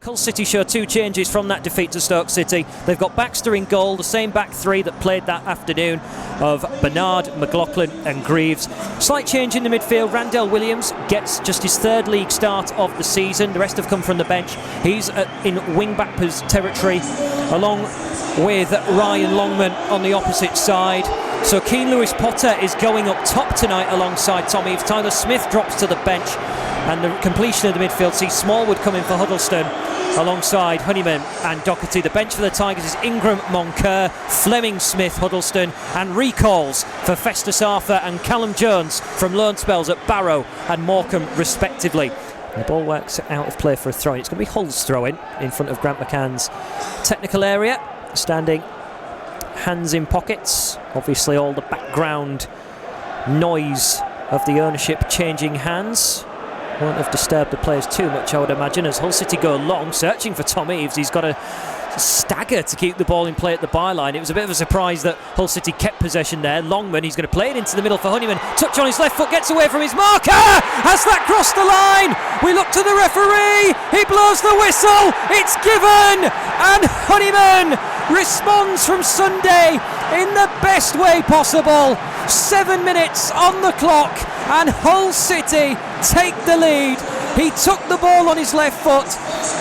Hull City show 2 changes from that defeat to Stoke City. They've got Baxter in goal, the same back 3 that played that afternoon of Bernard, McLaughlin and Greaves. Slight change in the midfield. Randell Williams gets just his 3rd league start of the season. The rest have come from the bench. He's in wing-back territory, along with Ryan Longman on the opposite side. So Keane Lewis Potter is going up top tonight alongside Tom Eaves. Tyler Smith drops to the bench, and the completion of the midfield sees Smallwood come in for Huddleston alongside Honeyman and Doherty. The bench for the Tigers is Ingram, Moncur, Fleming, Smith, Huddleston, and recalls for Festus Arthur and Callum Jones from loan spells at Barrow and Morecambe respectively. The ball works out of play for a throw. It's going to be Hull's throw-in front of Grant McCann's technical area, standing hands in pockets. Obviously all the background noise of the ownership changing hands won't have disturbed the players too much, I would imagine, as Hull City go long, searching for Tom Eaves. He's got to stagger to keep the ball in play at the byline. It was a bit of a surprise that Hull City kept possession there. Longman, he's going to play it into the middle for Honeyman. Touch on his left foot, gets away from his marker. Has that crossed the line? We look to the referee. He blows the whistle. It's given. And Honeyman responds from Sunday in the best way possible. 7 minutes on the clock and Hull City take the lead. He took the ball on his left foot,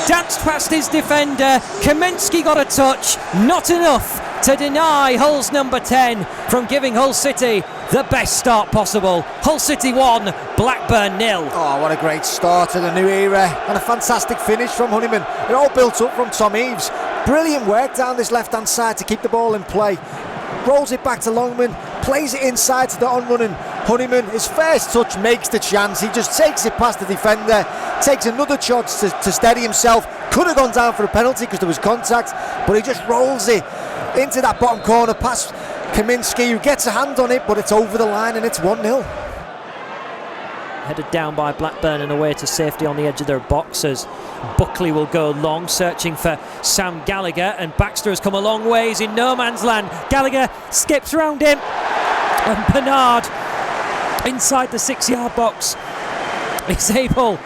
danced past his defender. Kamensky got a touch, not enough to deny Hull's number 10 from giving Hull City the best start possible. Hull City 1, Blackburn 0. Oh, what a great start to the new era, and a fantastic finish from Honeyman. It all built up from Tom Eaves. Brilliant work down this left hand side to keep the ball in play. Rolls it back to Longman, plays it inside to the on-running Honeyman. His first touch makes the chance. He just takes it past the defender, takes another chance to steady himself. Could have gone down for a penalty because there was contact, but he just rolls it into that bottom corner past Kamensky, who gets a hand on it, but it's over the line and it's 1-0. Headed down by Blackburn and away to safety on the edge of their box as Buckley will go long, searching for Sam Gallagher, and Baxter has come a long ways in no man's land. Gallagher skips round him, and Bernard inside the 6-yard box is able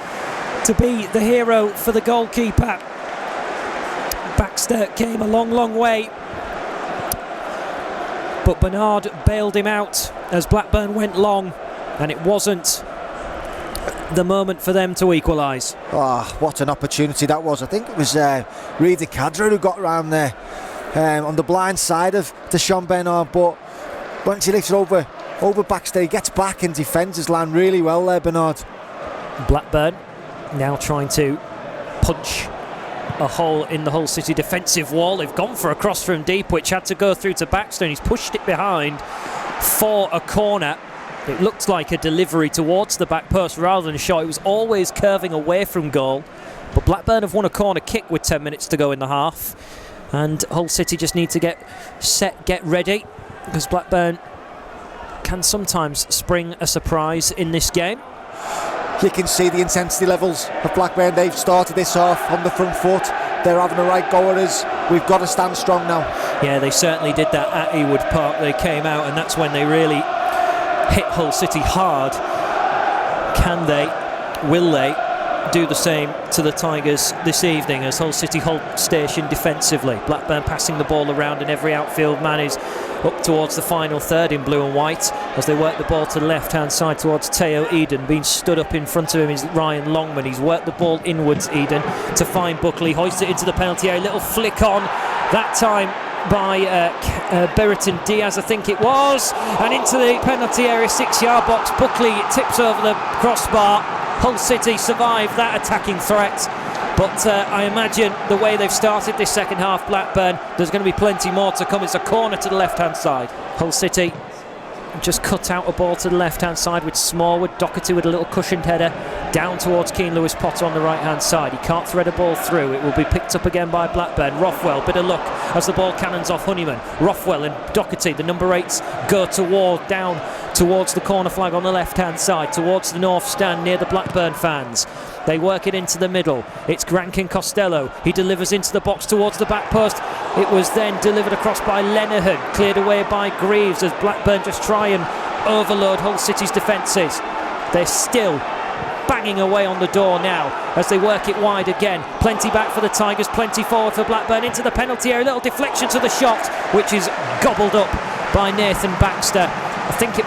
to be the hero for the goalkeeper. Baxter came a long way, but Bernard bailed him out as Blackburn went long, and it wasn't the moment for them to equalise. Oh, what an opportunity that was. I think it was Reedy Cadra who got around there on the blind side of Deshaun Bernard, but once he lifts it over Baxter, he gets back and defends his line really well there, Bernard. Blackburn now trying to punch a hole in the Hull City defensive wall. They've gone for a cross from deep, which had to go through to Baxter, and he's pushed it behind for a corner. It looked like a delivery towards the back post rather than a shot. It was always curving away from goal. But Blackburn have won a corner kick with 10 minutes to go in the half. And Hull City just need to get set, get ready, because Blackburn can sometimes spring a surprise in this game. You can see the intensity levels of Blackburn. They've started this off on the front foot. They're having a right go at us. We've got to stand strong now. Yeah, they certainly did that at Ewood Park. They came out, and that's when they really hit Hull City hard. Can they, will they do the same to the Tigers this evening as Hull City hold station defensively? Blackburn passing the ball around, and every outfield man is up towards the final third in blue and white as they work the ball to the left hand side towards Teo Eden. Being stood up in front of him is Ryan Longman. He's worked the ball inwards, Eden, to find Buckley, hoists it into the penalty area. Little flick on that time by Berriton Diaz, I think it was, and into the penalty area 6-yard box. Buckley tips over the crossbar. Hull City survived that attacking threat, but I imagine the way they've started this second half, Blackburn, there's going to be plenty more to come. It's a corner to the left hand side. Hull City just cut out a ball to the left hand side with Smallwood. Doherty with a little cushioned header down towards Keane Lewis Potter on the right hand side. He can't thread a ball through. It will be picked up again by Blackburn. Rothwell, bit of luck as the ball cannons off Honeyman. Rothwell and Doherty, the number 8s, go down towards the corner flag on the left hand side, towards the north stand near the Blackburn fans. They work it into the middle. It's Grankin Costello. He delivers into the box towards the back post. It was then delivered across by Lenihan, cleared away by Greaves as Blackburn just try and overload Hull City's defences. They're still banging away on the door now as they work it wide again. Plenty back for the Tigers, plenty forward for Blackburn into the penalty area. Little deflection to the shot, which is gobbled up by Nathan Baxter. I think it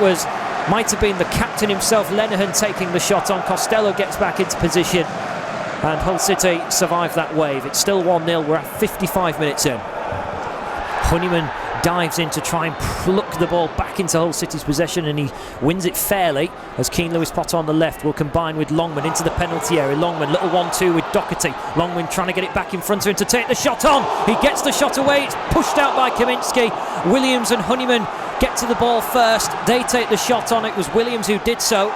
might have been the captain himself, Lenihan, taking the shot on. Costello gets back into position, and Hull City survive that wave. It's still 1-0. We're at 55 minutes in. Honeyman dives in to try and pluck the ball back into Hull City's possession, and he wins it fairly as Keane Lewis Potter on the left will combine with Longman into the penalty area. Longman, little 1-2 with Doherty. Longman trying to get it back in front of him to take the shot on. He gets the shot away. It's pushed out by Kaminski. Williams and Honeyman get to the ball first. They take the shot on. It was Williams who did so.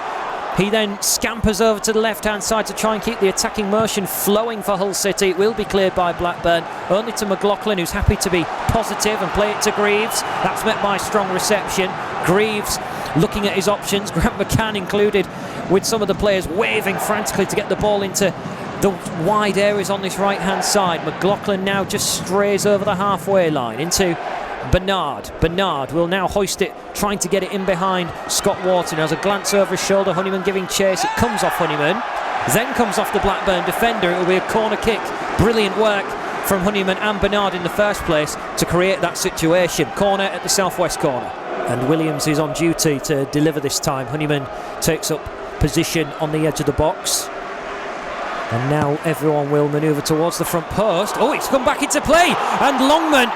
He then scampers over to the left-hand side to try and keep the attacking motion flowing for Hull City. It will be cleared by Blackburn. Only to McLaughlin, who's happy to be positive and play it to Greaves. That's met by strong reception. Greaves looking at his options. Grant McCann included, with some of the players waving frantically to get the ball into the wide areas on this right-hand side. McLaughlin now just strays over the halfway line into Bernard. Bernard will now hoist it, trying to get it in behind Scott Wharton. Has a glance over his shoulder. Honeyman giving chase. It comes off Honeyman, then comes off the Blackburn defender. It will be a corner kick. Brilliant work from Honeyman and Bernard in the first place to create that situation. Corner at the southwest corner, and Williams is on duty to deliver this time. Honeyman takes up position on the edge of the box, and now everyone will manoeuvre towards the front post. Oh, it's come back into play, and Longman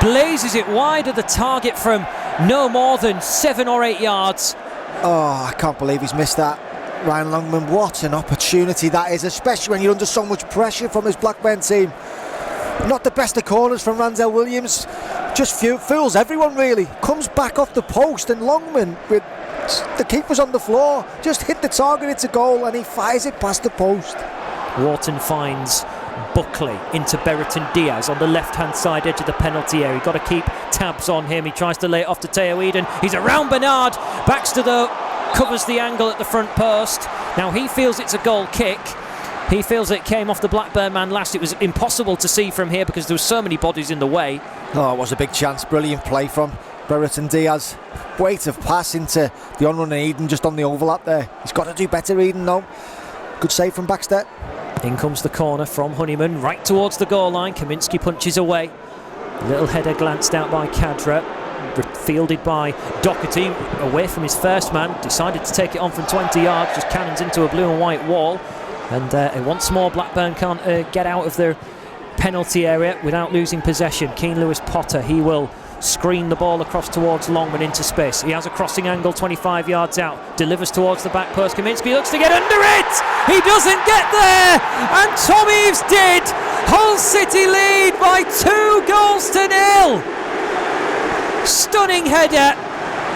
blazes it wide of the target from no more than 7 or 8 yards. Oh, I can't believe he's missed that. Ryan Longman, what an opportunity that is, especially when you're under so much pressure from this Blackburn team. Not the best of corners from Randell Williams, just fools everyone really. Comes back off the post, and Longman, with the keeper's on the floor, just hit the target, it's a goal, and he fires it past the post. Wharton finds Buckley into Berriton Diaz on the left-hand side edge of the penalty area. Got to keep tabs on him. He tries to lay it off to Teo Eden. He's around Bernard. Baxter, though, covers the angle at the front post. Now he feels it's a goal kick. He feels it came off the Blackburn man last. It was impossible to see from here because there were so many bodies in the way. Oh, it was a big chance. Brilliant play from Berriton Diaz. Weight of pass into the on-running Eden just on the overlap there. He's got to do better, Eden, though. Good save from Baxter. In comes the corner from Honeyman, right towards the goal line. Kaminski punches away. Little header glanced out by Cadra, fielded by Doherty, away from his first man. Decided to take it on from 20 yards, just cannons into a blue and white wall. And once more, Blackburn can't get out of their penalty area without losing possession. Keane Lewis Potter, he will screen the ball across towards Longman into space. He has a crossing angle 25 yards out, delivers towards the back post. Kaminski looks to get under it. He doesn't get there, and Tom Eaves did. Hull City lead by 2-0. Stunning header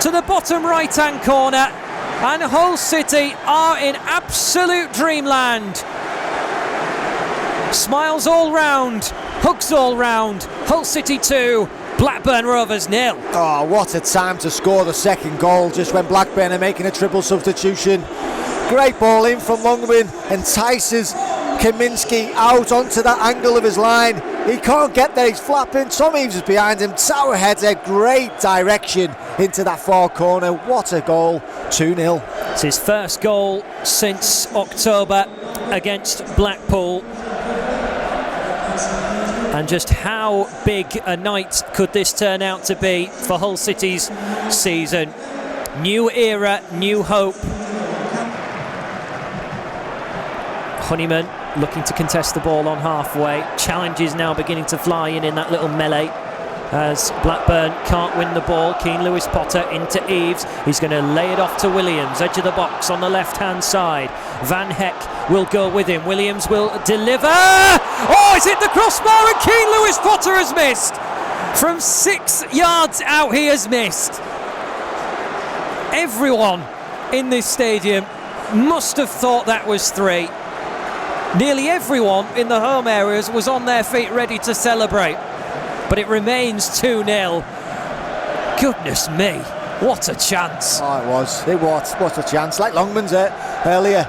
to the bottom right-hand corner, and Hull City are in absolute dreamland. Smiles all round, hugs all round. Hull City 2, Blackburn Rovers 0. Oh, what a time to score the second goal, just when Blackburn are making a triple substitution. Great ball in from Longman, entices Kaminski out onto that angle of his line. He can't get there, he's flapping. Tom Eaves is behind him, tower header, great direction into that far corner. What a goal, 2-0. It's his first goal since October against Blackpool. And just how big a night could this turn out to be for Hull City's season? New era, new hope. Honeyman looking to contest the ball on halfway. Challenge is now beginning to fly in that little melee as Blackburn can't win the ball. Keane Lewis Potter into Eaves. He's going to lay it off to Williams, edge of the box on the left-hand side. Van Heck will go with him. Williams will deliver. Oh, it's hit the crossbar, and Keane Lewis Potter has missed. From 6 yards out, he has missed. Everyone in this stadium must have thought that was 3. Nearly everyone in the home areas was on their feet ready to celebrate. But it remains 2-0. Goodness me, what a chance. Oh, it was. What a chance. Like Longman's earlier.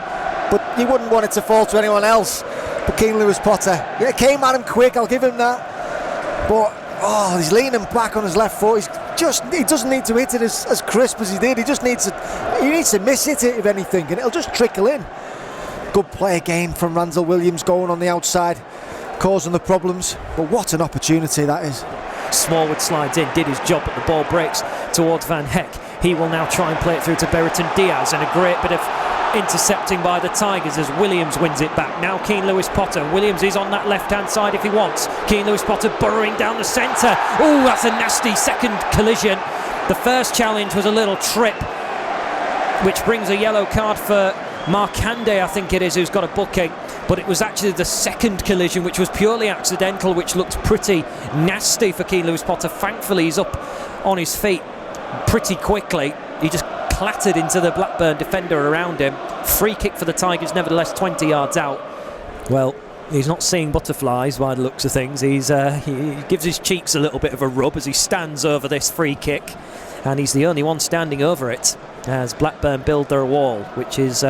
But you wouldn't want it to fall to anyone else. But Keane Lewis Potter, it came at him quick, I'll give him that. But, he's leaning back on his left foot. He doesn't need to hit it as crisp as he did. He needs to miss hit it, if anything, and it'll just trickle in. Good play again from Randall Williams going on the outside, causing the problems. But what an opportunity that is. Smallwood slides in, did his job, but the ball breaks towards Van Heck. He will now try and play it through to Berriton Diaz, and a great bit of intercepting by the Tigers as Williams wins it back. Now Keane Lewis-Potter. Williams is on that left-hand side if he wants. Keane Lewis-Potter burrowing down the centre. Oh, that's a nasty second collision. The first challenge was a little trip, which brings a yellow card for Markande, I think it is, who's got a booking. But it was actually the second collision, which was purely accidental, which looked pretty nasty for Keane Lewis-Potter. Thankfully, he's up on his feet pretty quickly. He just clattered into the Blackburn defender around him. Free kick for the Tigers, nevertheless, 20 yards out. Well, he's not seeing butterflies by the looks of things. He gives his cheeks a little bit of a rub as he stands over this free kick, and he's the only one standing over it as Blackburn build their wall, which is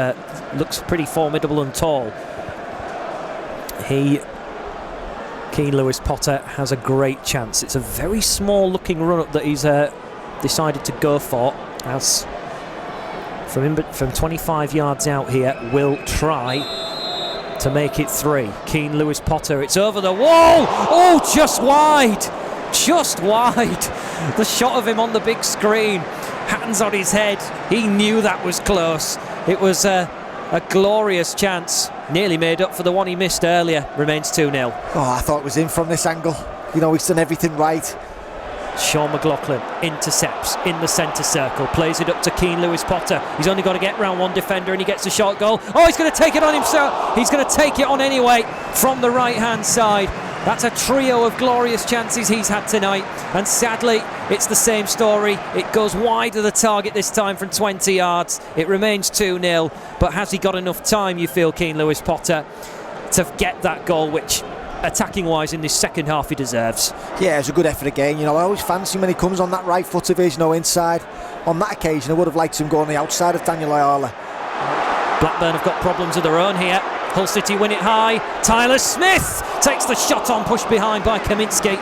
looks pretty formidable and tall. Keane Lewis-Potter has a great chance. It's a very small looking run up that he's decided to go for, as from 25 yards out here will try to make it 3. Keane Lewis-Potter, it's over the wall. Oh, just wide, the shot of him on the big screen, hands on his head. He knew that was close. It was a glorious chance, nearly made up for the one he missed earlier. Remains 2-0. Oh, I thought it was in from this angle. You know, he's done everything right. Sean McLaughlin intercepts in the centre circle, plays it up to Keane Lewis-Potter. He's only got to get round one defender and he gets a shot goal. Oh, he's going to take it on himself. He's going to take it on anyway from the right-hand side. That's a trio of glorious chances he's had tonight, and sadly it's the same story. It goes wide of the target this time from 20 yards. It remains 2-0, but has he got enough time, you feel, Keane Lewis-Potter, to get that goal, which attacking wise in this second half he deserves? Yeah, it's a good effort again. You know, I always fancy him when he comes on that right foot of his, inside. On that occasion I would have liked him go on the outside of Daniel Ayala. Blackburn have got problems of their own here. Hull City win it high. Tyler Smith takes the shot on, pushed behind by Kaminski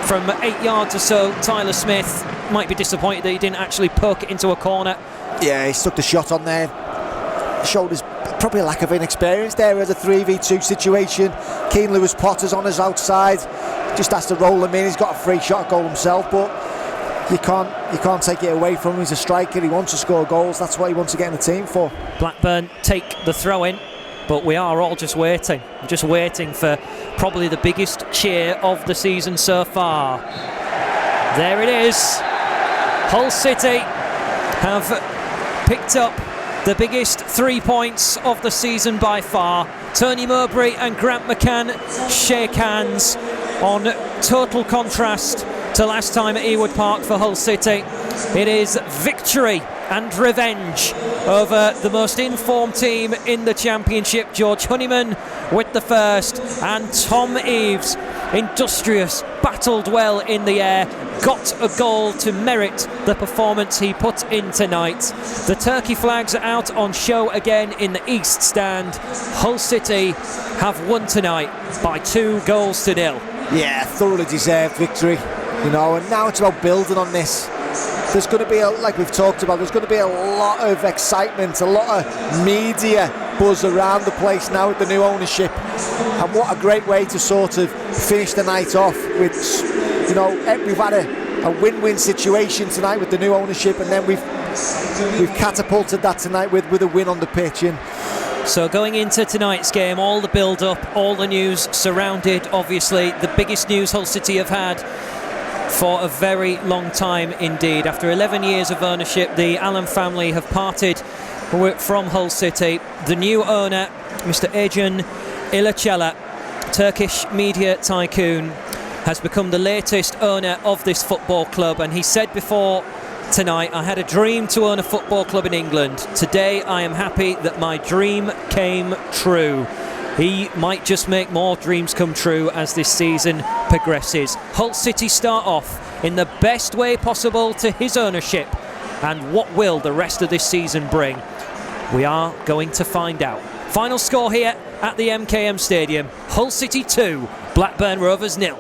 from 8 yards or so. Tyler Smith might be disappointed that he didn't actually poke it into a corner. Yeah, he stuck the shot on there. Shoulders, probably a lack of inexperience there as a 3v2 situation. Keane Lewis-Potter's on his outside, just has to roll him in. He's got a free shot goal himself, but you can't take it away from him. He's a striker, he wants to score goals, that's what he wants to get in the team for. Blackburn take the throw in, but we are all just waiting for probably the biggest cheer of the season so far. There it is. Hull City have picked up the biggest 3 points of the season by far. Tony Mowbray and Grant McCann shake hands, on total contrast to last time at Ewood Park for Hull City. It is victory and revenge over the most informed team in the Championship. George Honeyman with the first, and Tom Eaves, industrious, battled well in the air, got a goal to merit the performance he put in tonight. The turkey flags are out on show again in the East Stand. Hull City have won tonight by 2-0. Yeah, thoroughly deserved victory, and now it's about building on this. There's going to be, like we've talked about, there's going to be a lot of excitement, a lot of media buzz around the place now with the new ownership, and what a great way to sort of finish the night off with, we've had a win-win situation tonight with the new ownership, and then we've catapulted that tonight with a win on the pitch. And so going into tonight's game, all the build-up, all the news surrounded, obviously the biggest news Hull City have had for a very long time indeed. After 11 years of ownership, the Allen family have parted from Hull City. The new owner, Mr. Ejan Ilacela, Turkish media tycoon, has become the latest owner of this football club, and he said before tonight, I had a dream to own a football club in England. Today I am happy that my dream came true. He might just make more dreams come true as this season progresses. Hull City start off in the best way possible to his ownership, and what will the rest of this season bring? We are going to find out. Final score here at the MKM Stadium: Hull City 2, Blackburn Rovers 0.